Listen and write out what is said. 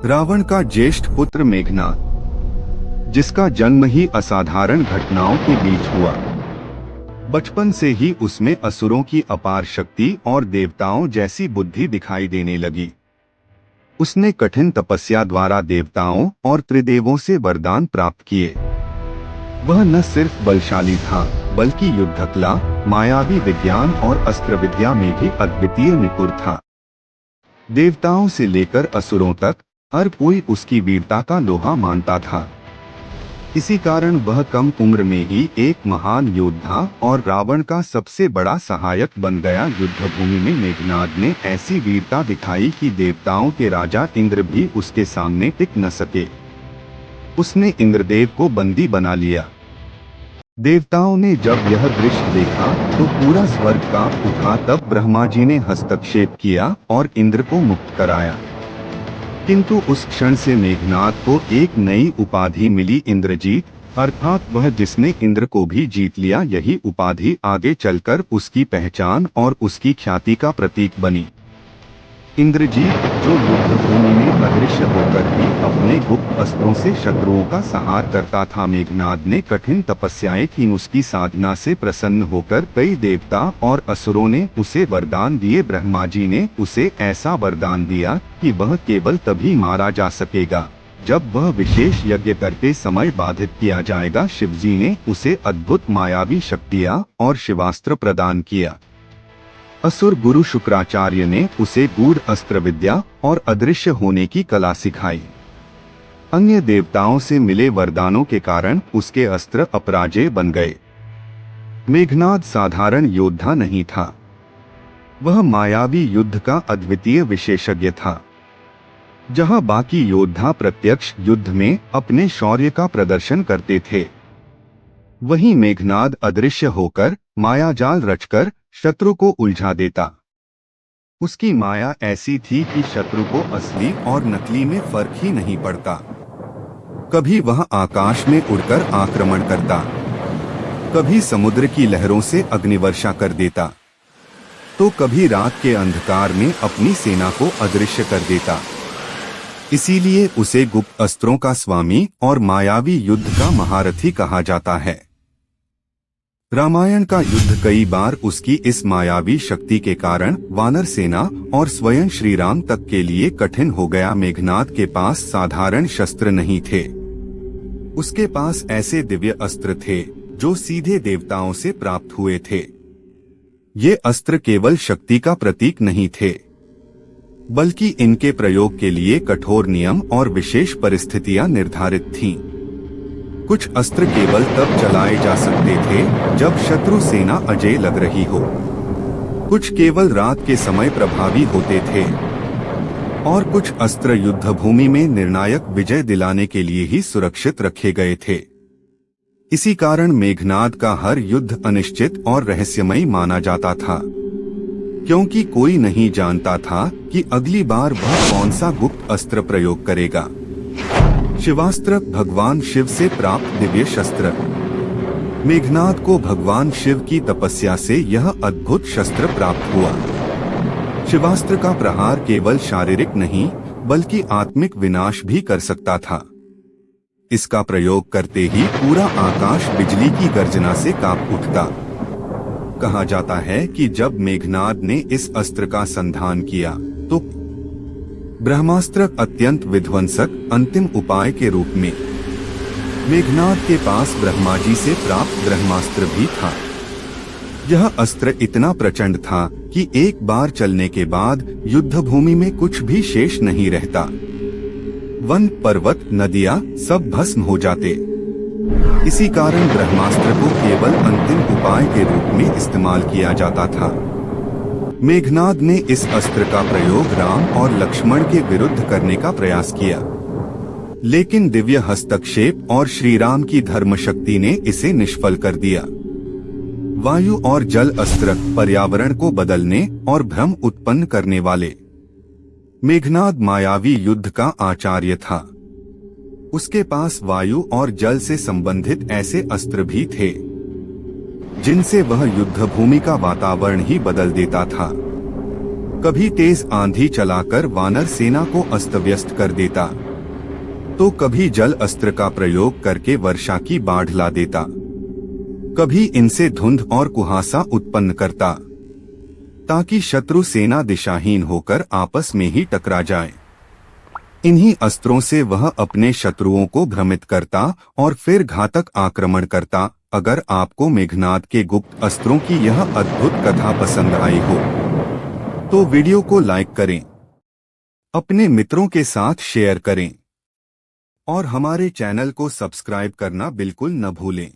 रावण का ज्येष्ठ पुत्र मेघनाद, जिसका जन्म ही असाधारण घटनाओं के बीच हुआ। बचपन से ही उसमें असुरों की अपार शक्ति और देवताओं जैसी बुद्धि दिखाई देने लगी। उसने कठिन तपस्या द्वारा देवताओं और त्रिदेवों से वरदान प्राप्त किए। वह न सिर्फ बलशाली था, बल्कि युद्धकला, मायावी विज्ञान और अस्त्र विद्या में भी अद्वितीय निपुण था। देवताओं से लेकर असुरों तक हर कोई उसकी वीरता का लोहा मानता था। इसी कारण वह कम उम्र में ही एक महान योद्धा और रावण का सबसे बड़ा सहायक बन गया। युद्धभूमि में मेघनाद ने ऐसी वीरता दिखाई कि देवताओं के राजा इंद्र भी उसके सामने टिक न सके। उसने इंद्रदेव को बंदी बना लिया। देवताओं ने जब यह दृश्य देखा तो पूरा स्वर्ग कांप उठा। तब ब्रह्मा जी ने हस्तक्षेप किया और इंद्र को मुक्त कराया। किंतु उस क्षण से मेघनाद को एक नई उपाधि मिली, इंद्रजीत, अर्थात वह जिसने इंद्र को भी जीत लिया। यही उपाधि आगे चलकर उसकी पहचान और उसकी ख्याति का प्रतीक बनी। इंद्रजीत, जो युद्धभूमि में अदृश्य होकर भी अपने गुप्त अस्त्रों से शत्रुओं का संहार करता था। मेघनाद ने कठिन तपस्याएं की। उसकी साधना से प्रसन्न होकर कई देवता और असुरों ने उसे वरदान दिए। ब्रह्मा जी ने उसे ऐसा वरदान दिया कि वह केवल तभी मारा जा सकेगा जब वह विशेष यज्ञ करके समय बाधित किया जाएगा। शिवजी ने उसे अद्भुत मायावी शक्तियां और शिवास्त्र प्रदान किया। असुर गुरु शुक्राचार्य ने उसे गूढ़ अस्त्र विद्या और अदृश्य होने की कला सिखाई। अन्य देवताओं से मिले वरदानों के कारण उसके अस्त्र अपराजेय बन गए। मेघनाद साधारण योद्धा नहीं था, वह मायावी युद्ध का अद्वितीय विशेषज्ञ था। जहां बाकी योद्धा प्रत्यक्ष युद्ध में अपने शौर्य का प्रदर्शन करते थे, वहीं मेघनाद अदृश्य होकर मायाजाल रचकर शत्रु को उलझा देता। उसकी माया ऐसी थी कि शत्रु को असली और नकली में फर्क ही नहीं पड़ता। कभी वह आकाश में उड़कर आक्रमण करता, कभी समुद्र की लहरों से अग्निवर्षा कर देता, तो कभी रात के अंधकार में अपनी सेना को अदृश्य कर देता। इसीलिए उसे गुप्त अस्त्रों का स्वामी और मायावी युद्ध का महारथी कहा जाता है। रामायण का युद्ध कई बार उसकी इस मायावी शक्ति के कारण वानर सेना और स्वयं श्री राम तक के लिए कठिन हो गया। मेघनाद के पास साधारण शस्त्र नहीं थे, उसके पास ऐसे दिव्य अस्त्र थे जो सीधे देवताओं से प्राप्त हुए थे। ये अस्त्र केवल शक्ति का प्रतीक नहीं थे, बल्कि इनके प्रयोग के लिए कठोर नियम और विशेष परिस्थितियां निर्धारित थीं। कुछ अस्त्र केवल तब चलाए जा सकते थे जब शत्रु सेना अजेय लग रही हो, कुछ केवल रात के समय प्रभावी होते थे, और कुछ अस्त्र युद्धभूमि में निर्णायक विजय दिलाने के लिए ही सुरक्षित रखे गए थे। इसी कारण मेघनाद का हर युद्ध अनिश्चित और रहस्यमयी माना जाता था, क्योंकि कोई नहीं जानता था कि अगली बार वह कौन सा गुप्त अस्त्र प्रयोग करेगा। शिवास्त्र, भगवान शिव से प्राप्त दिव्य शस्त्र। मेघनाद को भगवान शिव की तपस्या से यह अद्भुत शस्त्र प्राप्त हुआ। शिवास्त्र का प्रहार केवल शारीरिक नहीं, बल्कि आत्मिक विनाश भी कर सकता था। इसका प्रयोग करते ही पूरा आकाश बिजली की गर्जना से कांप उठता। कहा जाता है कि जब मेघनाद ने इस अस्त्र का संधान किया तो ब्रह्मास्त्र अत्यंत विध्वंसक अंतिम उपाय के रूप में मेघनाद के पास ब्रह्मा जी से प्राप्त ब्रह्मास्त्र भी था। यह अस्त्र इतना प्रचंड था कि एक बार चलने के बाद युद्धभूमि में कुछ भी शेष नहीं रहता। वन, पर्वत, नदियां सब भस्म हो जाते। इसी कारण ब्रह्मास्त्र को केवल अंतिम उपाय के रूप में इस्तेमाल किया जाता था। मेघनाद ने इस अस्त्र का प्रयोग राम और लक्ष्मण के विरुद्ध करने का प्रयास किया, लेकिन दिव्य हस्तक्षेप और श्री राम की धर्म शक्ति ने इसे निष्फल कर दिया। वायु और जल अस्त्र पर्यावरण को बदलने और भ्रम उत्पन्न करने वाले। मेघनाद मायावी युद्ध का आचार्य था। उसके पास वायु और जल से संबंधित ऐसे अस्त्र भी थे जिनसे वह युद्धभूमि का वातावरण ही बदल देता था। कभी तेज आंधी चलाकर वानर सेना को अस्त व्यस्त कर देता, तो कभी जल अस्त्र का प्रयोग करके वर्षा की बाढ़ ला देता, कभी इनसे धुंध और कुहासा उत्पन्न करता, ताकि शत्रु सेना दिशाहीन होकर आपस में ही टकरा जाए। इन्हीं अस्त्रों से वह अपने शत्रुओं को भ्रमित करता और फिर घातक आक्रमण करता। अगर आपको मेघनाद के गुप्त अस्त्रों की यह अद्भुत कथा पसंद आई हो तो वीडियो को लाइक करें, अपने मित्रों के साथ शेयर करें और हमारे चैनल को सब्सक्राइब करना बिल्कुल न भूलें।